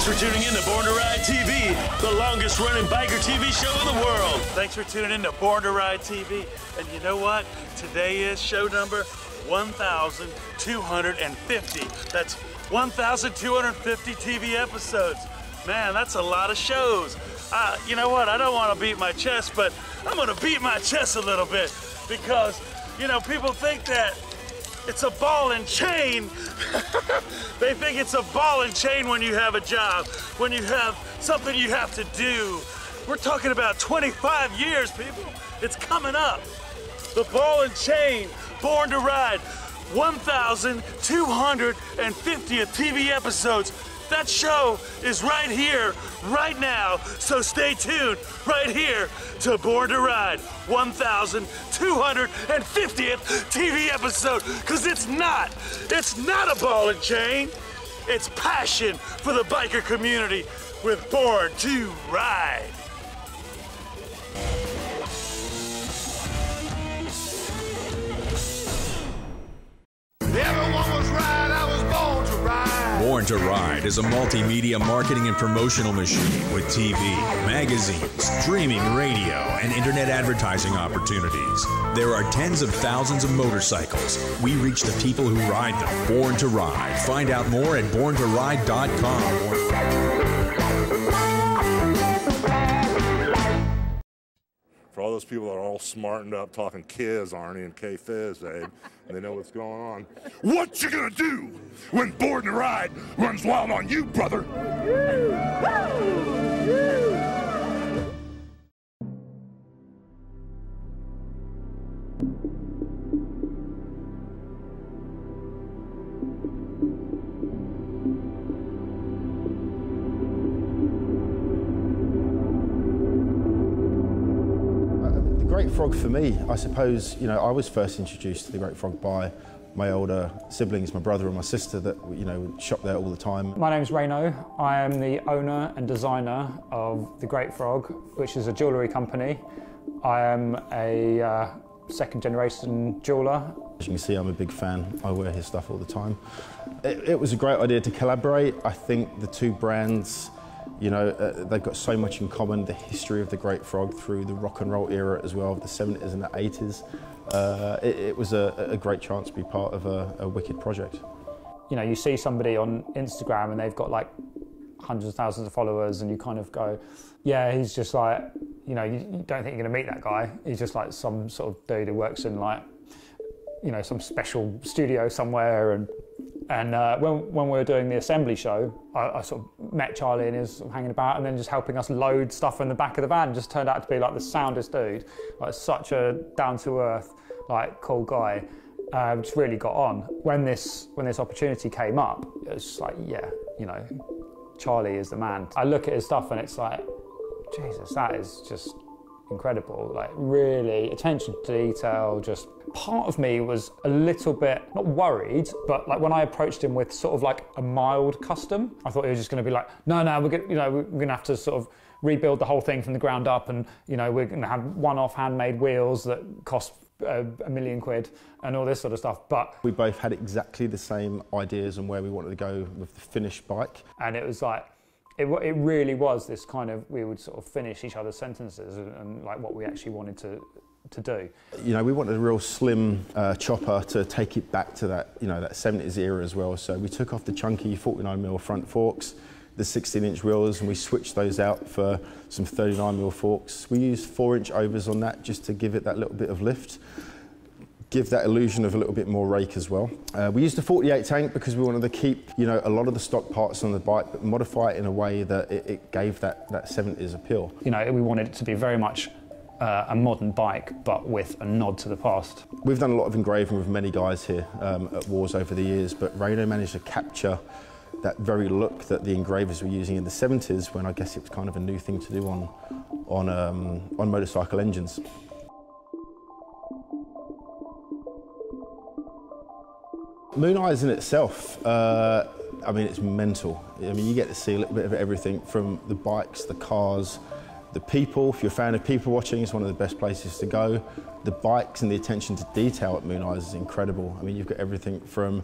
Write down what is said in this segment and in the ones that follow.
Thanks for tuning in to Born to Ride TV, the longest running biker TV show in the world. Thanks for tuning in to Born to Ride TV. And you know what? Today is show number 1,250. That's 1,250 TV episodes. Man, that's a lot of shows. You know what? I don't want to beat my chest, but I'm going to beat my chest a little bit because, you know, people think that it's a ball and chain. They think it's a ball and chain when you have a job, when you have something you have to do. We're talking about 25 years, people. It's coming up. The ball and chain, Born to Ride, 1,250th TV episodes. That show is right here, right now. So stay tuned right here to Born to Ride, 1,250th TV episode. Cause it's not a ball and chain. It's passion for the biker community with Born to Ride. Everyone was right, I was born to ride. Born to Ride is a multimedia marketing and promotional machine with TV, magazines, streaming radio, and internet advertising opportunities. There are tens of thousands of motorcycles. We reach the people who ride them. Born to Ride. Find out more at borntoride.com. For all those people that are all smartened up talking Kiz, Arnie, and K-Fizz, Abe, and they know what's going on. What you gonna do when Born to Ride runs wild on you, brother? Great Frog for me, I suppose, you know, I was first introduced to the Great Frog by my older siblings, my brother and my sister that, you know, would shop there all the time. My name's Reno. I am the owner and designer of the Great Frog, which is a jewellery company. I am a second generation jeweller. As you can see, I'm a big fan. I wear his stuff all the time. It was a great idea to collaborate. I think the two brands, you know, they've got so much in common, the history of the Great Frog through the rock and roll era as well, the 70s and the 80s. It was a great chance to be part of a wicked project. You know, you see somebody on Instagram and they've got like hundreds of thousands of followers and you kind of go, yeah, he's just like, you know, you don't think you're gonna meet that guy. He's just like some sort of dude who works in like, you know, some special studio somewhere. And when we were doing the assembly show, I sort of met Charlie and he was sort of hanging about and then just helping us load stuff in the back of the van. Just turned out to be like the soundest dude, like such a down-to-earth, like cool guy. Just really got on. When this opportunity came up, it was just like, yeah, you know, Charlie is the man. I look at his stuff and it's like, Jesus, that is just incredible. Like really attention to detail. Just part of me was a little bit not worried, but like when I approached him with sort of like a mild custom, I thought he was just going to be like, no, we're going to have to sort of rebuild the whole thing from the ground up, and you know we're going to have one-off handmade wheels that cost £1 million and all this sort of stuff. But we both had exactly the same ideas on where we wanted to go with the finished bike, and it was like. It really was this kind of, we would sort of finish each other's sentences and like what we actually wanted to do. You know, we wanted a real slim chopper to take it back to that, you know, that 70s era as well. So we took off the chunky 49mm front forks, the 16-inch wheels, and we switched those out for some 39mm forks. We used 4-inch overs on that just to give it that little bit of lift. Give that illusion of a little bit more rake as well. We used a 48 tank because we wanted to keep, you know, a lot of the stock parts on the bike, but modify it in a way that it gave that 70s appeal. You know, we wanted it to be very much a modern bike, but with a nod to the past. We've done a lot of engraving with many guys here at Wars over the years, but Reno managed to capture that very look that the engravers were using in the 70s, when I guess it was kind of a new thing to do on motorcycle engines. Moon Eyes in itself, I mean, it's mental. I mean, you get to see a little bit of everything from the bikes, the cars, the people. If you're a fan of people watching, it's one of the best places to go. The bikes and the attention to detail at Moon Eyes is incredible. I mean, you've got everything from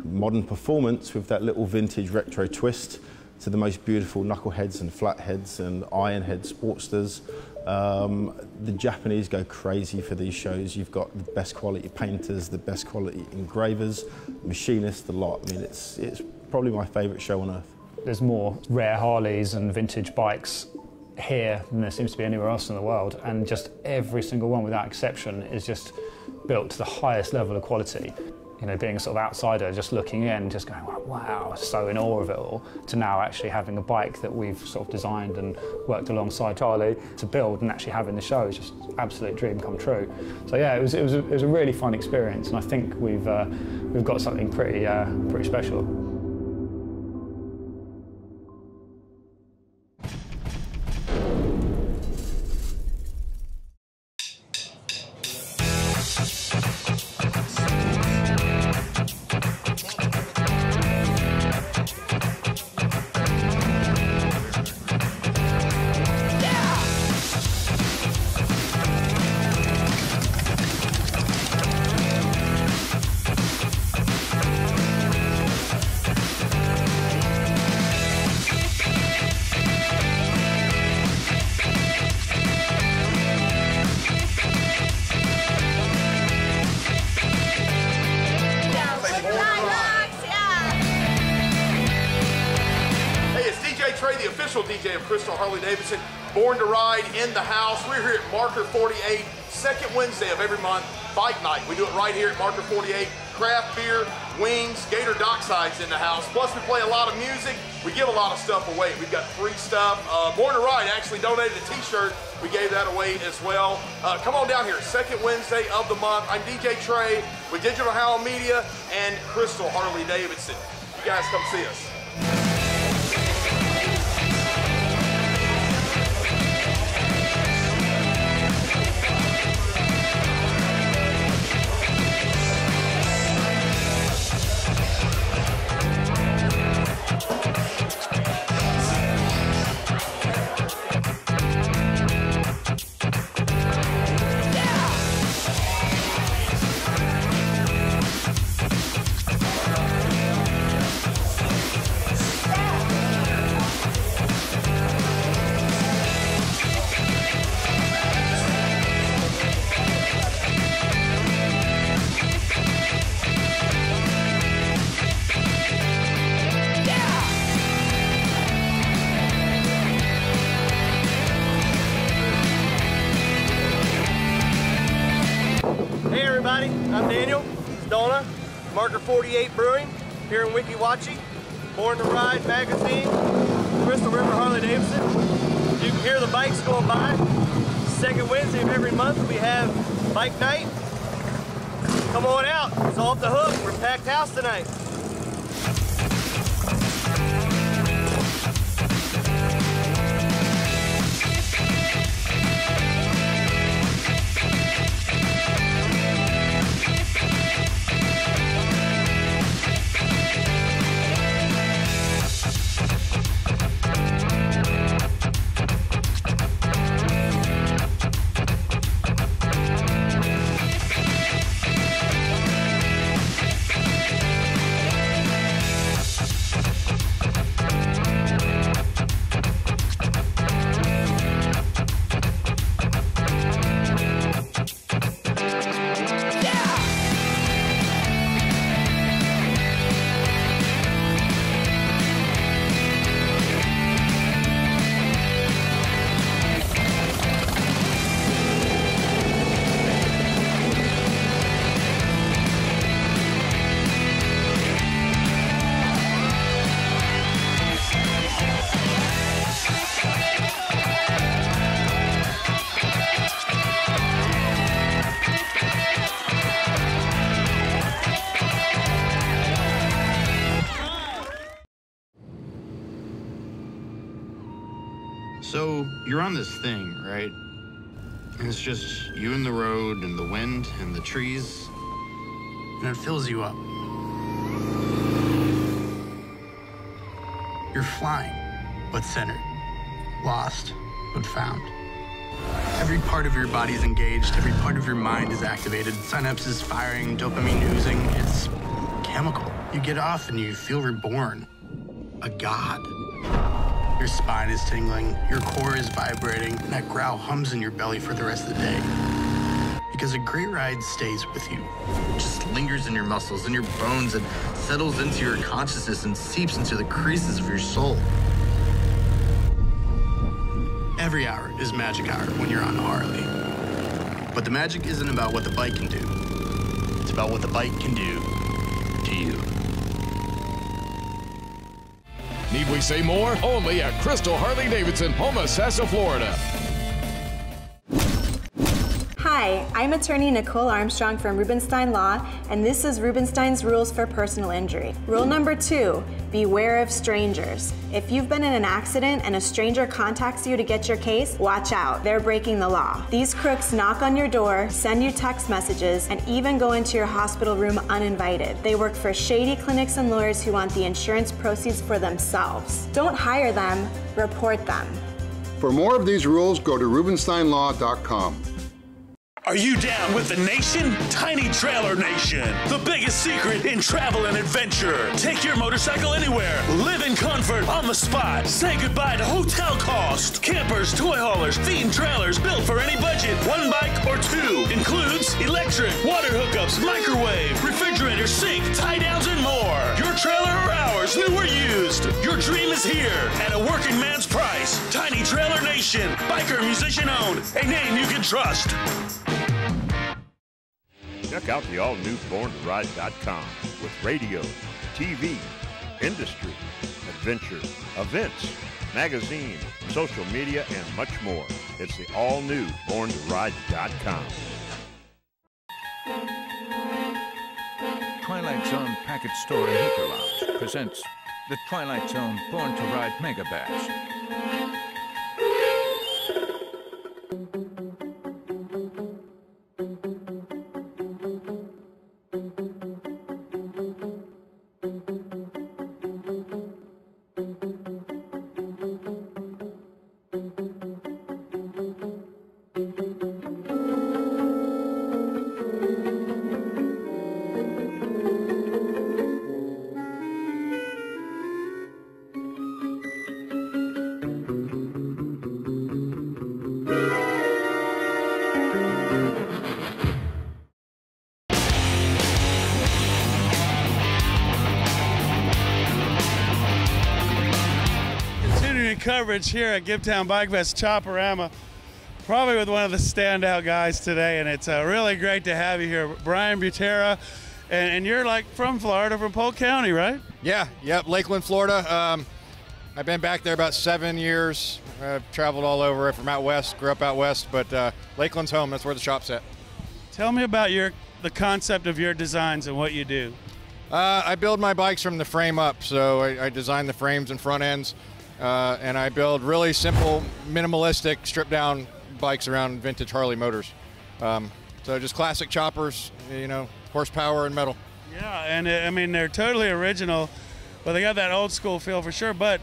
modern performance with that little vintage retro twist to the most beautiful knuckleheads and flatheads and ironhead sportsters. The Japanese go crazy for these shows. You've got the best quality painters, the best quality engravers, machinists, the lot. I mean, it's probably my favourite show on earth. There's more rare Harleys and vintage bikes here than there seems to be anywhere else in the world, and just every single one without exception is just built to the highest level of quality. You know, being a sort of outsider, just looking in, just going, wow, so in awe of it all, to now actually having a bike that we've sort of designed and worked alongside Charlie to build and actually having the show is just an absolute dream come true. So yeah, it was a really fun experience, and I think we've got something pretty special. The official DJ of Crystal Harley-Davidson, Born to Ride in the house. We're here at Marker 48, second Wednesday of every month, bike night. We do it right here at Marker 48. Craft beer, wings, Gator Dockside's in the house. Plus we play a lot of music. We give a lot of stuff away. We've got free stuff. Born to Ride actually donated a t-shirt. We gave that away as well. Come on down here, second Wednesday of the month. I'm DJ Trey with Digital Howl Media and Crystal Harley-Davidson. You guys come see us. I'm Daniel, it's Donna, Marker 48 Brewing, here in Weeki Wachee, Born to Ride magazine, Crystal River Harley-Davidson. You can hear the bikes going by. Second Wednesday of every month we have bike night. Come on out, it's off the hook, we're packed house tonight. So you're on this thing, right? And it's just you and the road and the wind and the trees, and it fills you up. You're flying, but centered. Lost, but found. Every part of your body's engaged, every part of your mind is activated. Synapses firing, dopamine oozing. It's chemical. You get off and you feel reborn. A god. Your spine is tingling, your core is vibrating, and that growl hums in your belly for the rest of the day. Because a great ride stays with you. It just lingers in your muscles and your bones and settles into your consciousness and seeps into the creases of your soul. Every hour is magic hour when you're on Harley. But the magic isn't about what the bike can do. It's about what the bike can do to you. Need we say more? Only at Crystal Harley-Davidson, Homosassa, Florida. Hi, I'm attorney Nicole Armstrong from Rubenstein Law, and this is Rubenstein's Rules for Personal Injury. Rule number 2, beware of strangers. If you've been in an accident and a stranger contacts you to get your case, watch out. They're breaking the law. These crooks knock on your door, send you text messages, and even go into your hospital room uninvited. They work for shady clinics and lawyers who want the insurance proceeds for themselves. Don't hire them, report them. For more of these rules, go to rubensteinlaw.com. Are you down with the nation? Tiny Trailer Nation, the biggest secret in travel and adventure. Take your motorcycle anywhere. Live in comfort on the spot. Say goodbye to hotel cost. Campers, toy haulers, themed trailers built for any budget. One bike or two. Includes electric, water hookups, microwave, refrigerator, sink, tie downs, and more. Your trailer or ours, new or used. Your dream is here at a working man's price. Tiny Trailer Nation, biker musician owned, a name you can trust. Check out the all-new BornToRide.com with radio, TV, industry, adventure, events, magazine, social media, and much more. It's the all-new BornToRide.com. Twilight Zone Package Store and Liquor Lounge presents the Twilight Zone Born to Ride Mega Bash. Coverage here at Gibtown Bike Fest Chopperama, probably with one of the standout guys today, and it's really great to have you here, Brian Buttera, and you're like from Florida, from Polk County, right? Yeah, yep, Lakeland, Florida. I've been back there about 7 years. I've traveled all over from out west, grew up out west, but Lakeland's home. That's where the shop's at. Tell me about the concept of your designs and what you do. I build my bikes from the frame up, so I design the frames and front ends. And I build really simple, minimalistic, stripped-down bikes around vintage Harley motors. So just classic choppers, you know, horsepower and metal. Yeah, and I mean, they're totally original, but they got that old-school feel for sure, but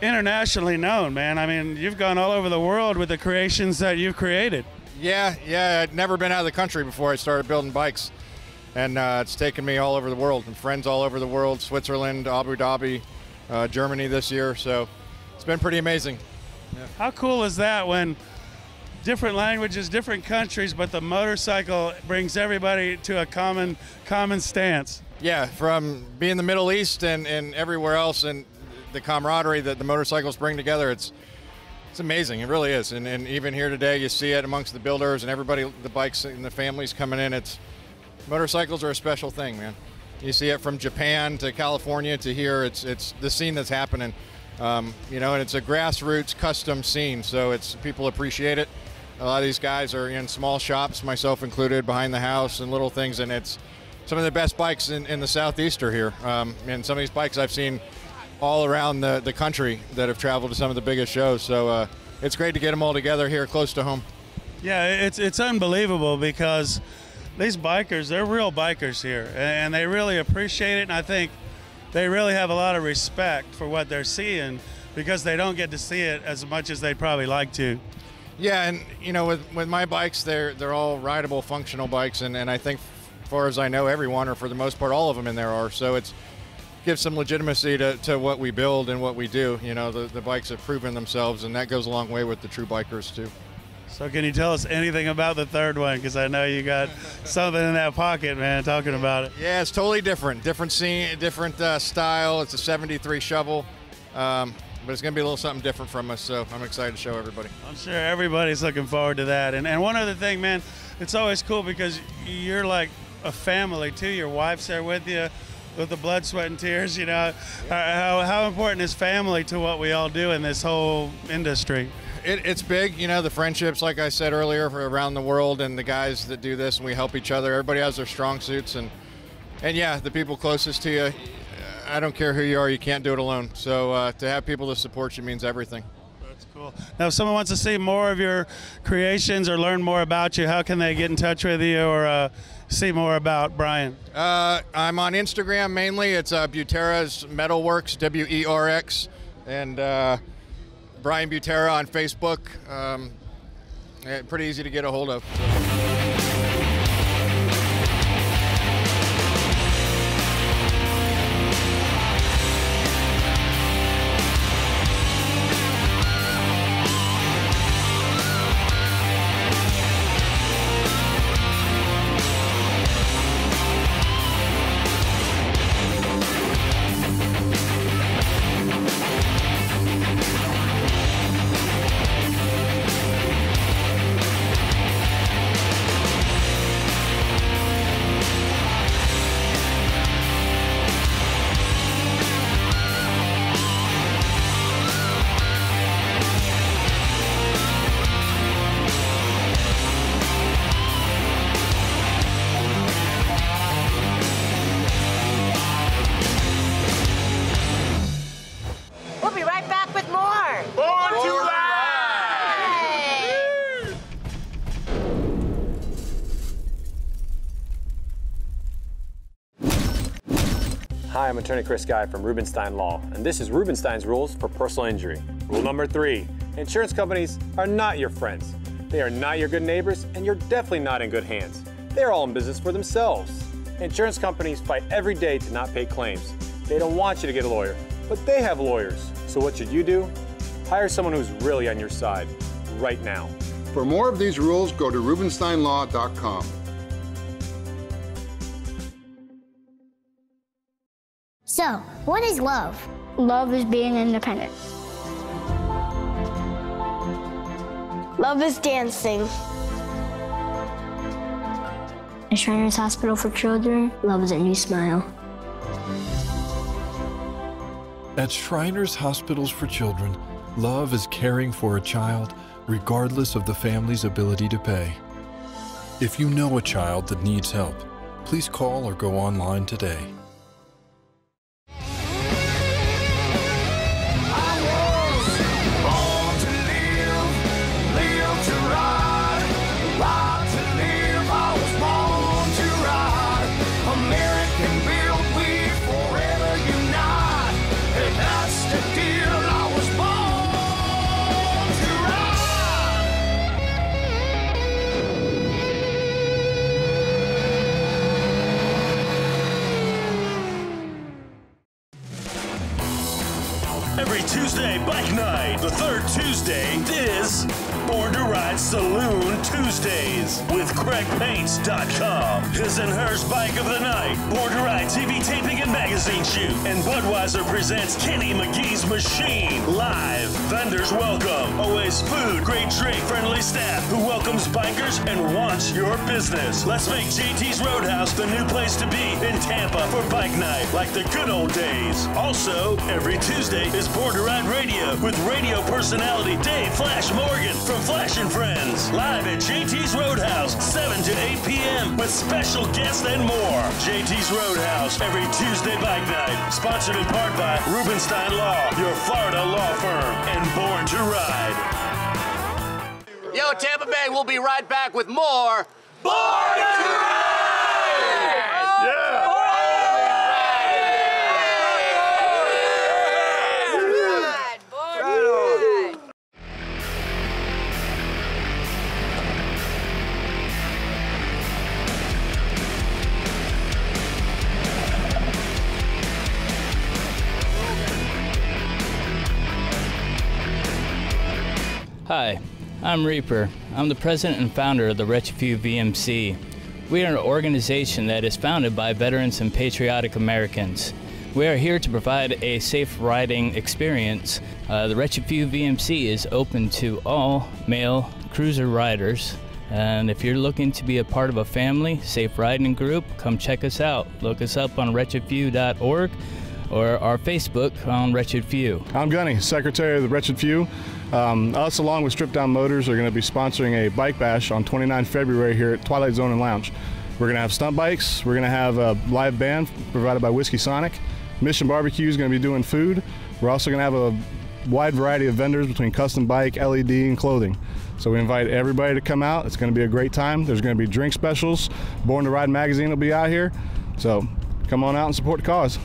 internationally known, man. I mean, you've gone all over the world with the creations that you've created. Yeah, I'd never been out of the country before I started building bikes, and it's taken me all over the world, and friends all over the world, Switzerland, Abu Dhabi, Germany this year, so it's been pretty amazing. Yeah. How cool is that when different languages, different countries, but the motorcycle brings everybody to a common stance? Yeah, from being the Middle East and everywhere else, and the camaraderie that the motorcycles bring together, it's amazing. It really is. And even here today, you see it amongst the builders and everybody, the bikes and the families coming in. Motorcycles are a special thing, man. You see it from Japan to California to here. It's the scene that's happening, you know, and it's a grassroots custom scene, so people appreciate it. A lot of these guys are in small shops, myself included, behind the house and little things, and it's some of the best bikes in the Southeast are here. And some of these bikes I've seen all around the country that have traveled to some of the biggest shows, so it's great to get them all together here close to home. Yeah, it's unbelievable because these bikers, they're real bikers here, and they really appreciate it, and I think they really have a lot of respect for what they're seeing because they don't get to see it as much as they'd probably like to. Yeah, and you know, with my bikes, they're all rideable, functional bikes, and I think, as far as I know, everyone, or for the most part, all of them in there are. So it's give some legitimacy to what we build and what we do. You know, the bikes have proven themselves, and that goes a long way with the true bikers too. So can you tell us anything about the third one? Because I know you got something in that pocket, man, talking about it. Yeah, it's totally different. Different scene, different style. It's a 73 shovel, but it's going to be a little something different from us, so I'm excited to show everybody. I'm sure everybody's looking forward to that. And one other thing, man, it's always cool because you're like a family, too. Your wife's there with you with the blood, sweat, and tears, you know. How important is family to what we all do in this whole industry? It's big, you know, the friendships, like I said earlier, around the world, and the guys that do this, and we help each other. Everybody has their strong suits, and yeah, the people closest to you, I don't care who you are, you can't do it alone. So to have people to support you means everything. That's cool. Now, if someone wants to see more of your creations or learn more about you, how can they get in touch with you or see more about Brian? I'm on Instagram mainly. It's Buttera's Metalworks, WERX, and Brian Buttera on Facebook. Pretty easy to get a hold of. Hi, I'm attorney Chris Guy from Rubenstein Law, and this is Rubenstein's Rules for Personal Injury. Rule number 3, insurance companies are not your friends. They are not your good neighbors, and you're definitely not in good hands. They're all in business for themselves. Insurance companies fight every day to not pay claims. They don't want you to get a lawyer, but they have lawyers. So what should you do? Hire someone who's really on your side, right now. For more of these rules, go to rubensteinlaw.com. So, what is love? Love is being independent. Love is dancing. At Shriners Hospital for Children, love is a new smile. At Shriners Hospitals for Children, love is caring for a child regardless of the family's ability to pay. If you know a child that needs help, please call or go online today. Every Tuesday, Bike Night. The third Tuesday is Born to Ride Saloon Tuesdays with CraigPaints.com. His and hers bike of the night. Born to Ride TV taping and magazine shoot. And Budweiser presents Kenny McGee's Machine live. Vendors welcome. Always food, great drink, friendly staff who welcomes bikers and wants your business. Let's make JT's Roadhouse the new place to be in Tampa for Bike Night, like the good old days. Also, every Tuesday is Born to Ride Radio with radio personality Dave Flash Morgan from Flash and Friends. Live at JT's Roadhouse, 7 to 8 p.m. with special guests and more. JT's Roadhouse, every Tuesday Bike Night. Sponsored in part by Rubenstein Law, your Florida law firm, and Born to Ride. Yo, Tampa Bay, we'll be right back with more Born to Ride! Yeah! Hi, I'm Reaper. I'm the president and founder of the Wretched Few VMC. We are an organization that is founded by veterans and patriotic Americans. We are here to provide a safe riding experience. The Wretched Few VMC is open to all male cruiser riders. And if you're looking to be a part of a family, safe riding group, come check us out. Look us up on wretchedfew.org or our Facebook on Wretched Few. I'm Gunny, Secretary of the Wretched Few. Us, along with Strip Down Motors, are going to be sponsoring a bike bash on 29 February here at Twilight Zone and Lounge. We're going to have stunt bikes. We're going to have a live band provided by Whiskey Sonic. Mission Barbecue is going to be doing food. We're also going to have a wide variety of vendors between custom bike, LED, and clothing. So we invite everybody to come out. It's going to be a great time. There's going to be drink specials. Born to Ride magazine will be out here. So come on out and support the cause.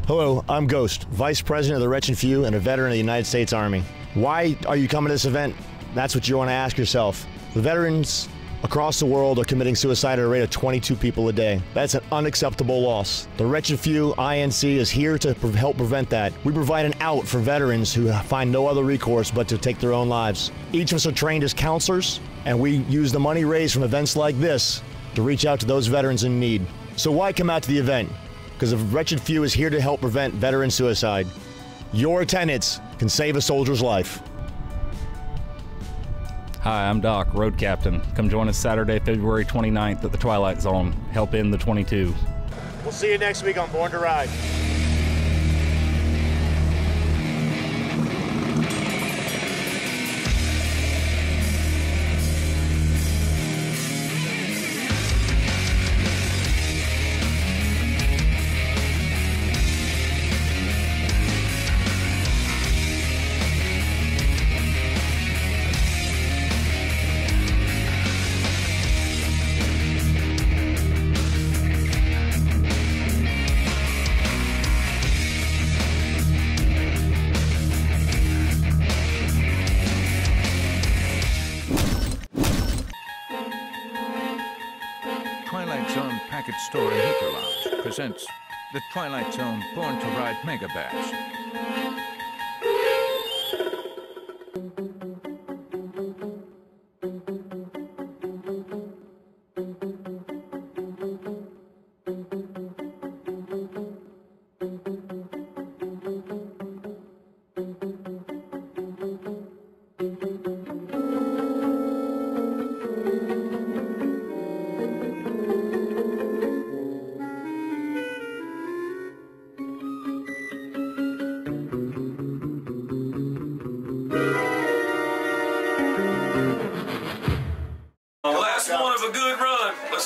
Hello, I'm Ghost, Vice President of the Wretched Few and a veteran of the United States Army. Why are you coming to this event? That's what you want to ask yourself. The veterans across the world are committing suicide at a rate of 22 people a day. That's an unacceptable loss. The Wretched Few INC is here to help prevent that. We provide an out for veterans who find no other recourse but to take their own lives. Each of us are trained as counselors, and we use the money raised from events like this to reach out to those veterans in need. So why come out to the event? Because the Wretched Few is here to help prevent veteran suicide. Your attendance can save a soldier's life. Hi, I'm Doc, Road Captain. Come join us Saturday, February 29th at the Twilight Zone. Help end the 22. We'll see you next week on Born to Ride. Store and Hooker Lounge presents the Twilight Zone Born to Ride Mega Bash.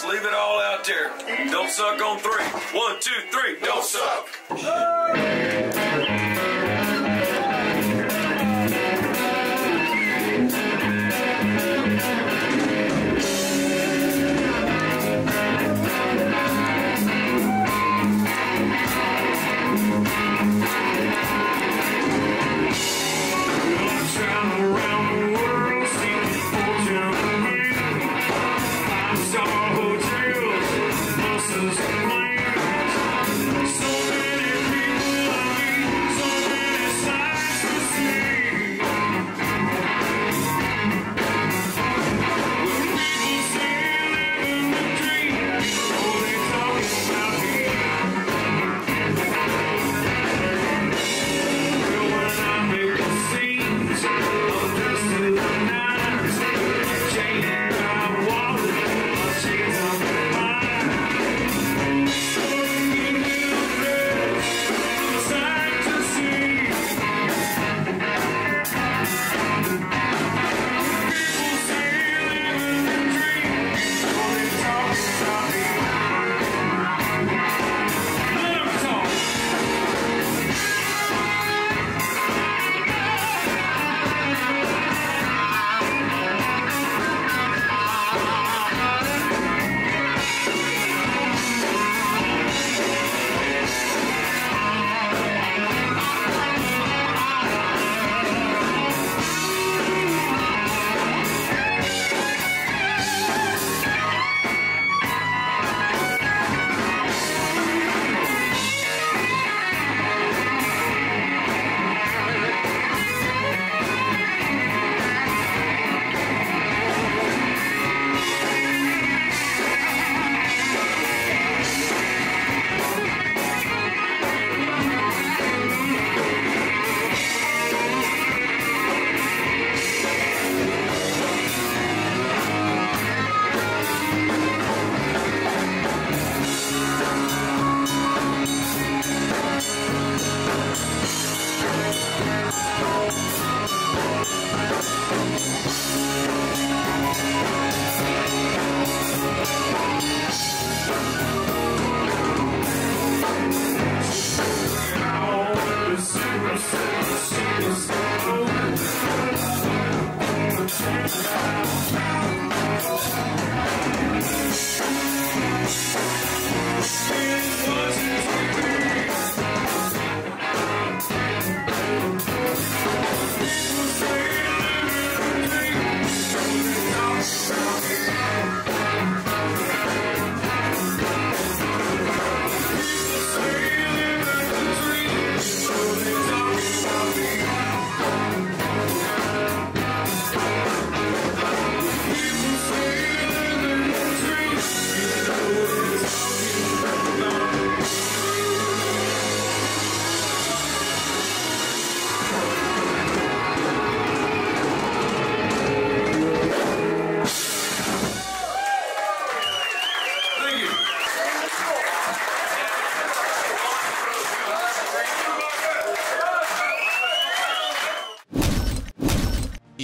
Leave it all out there. Don't suck on 3. 1, 2, 3. Don't suck. So many people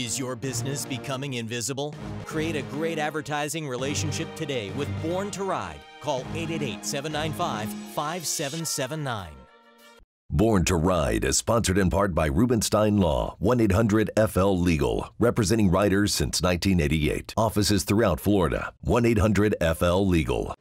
Is your business becoming invisible? Create a great advertising relationship today with Born to Ride. Call 888-795-5779. Born to Ride is sponsored in part by Rubenstein Law, 1-800-FL-LEGAL, representing riders since 1988. Offices throughout Florida, 1-800-FL-LEGAL.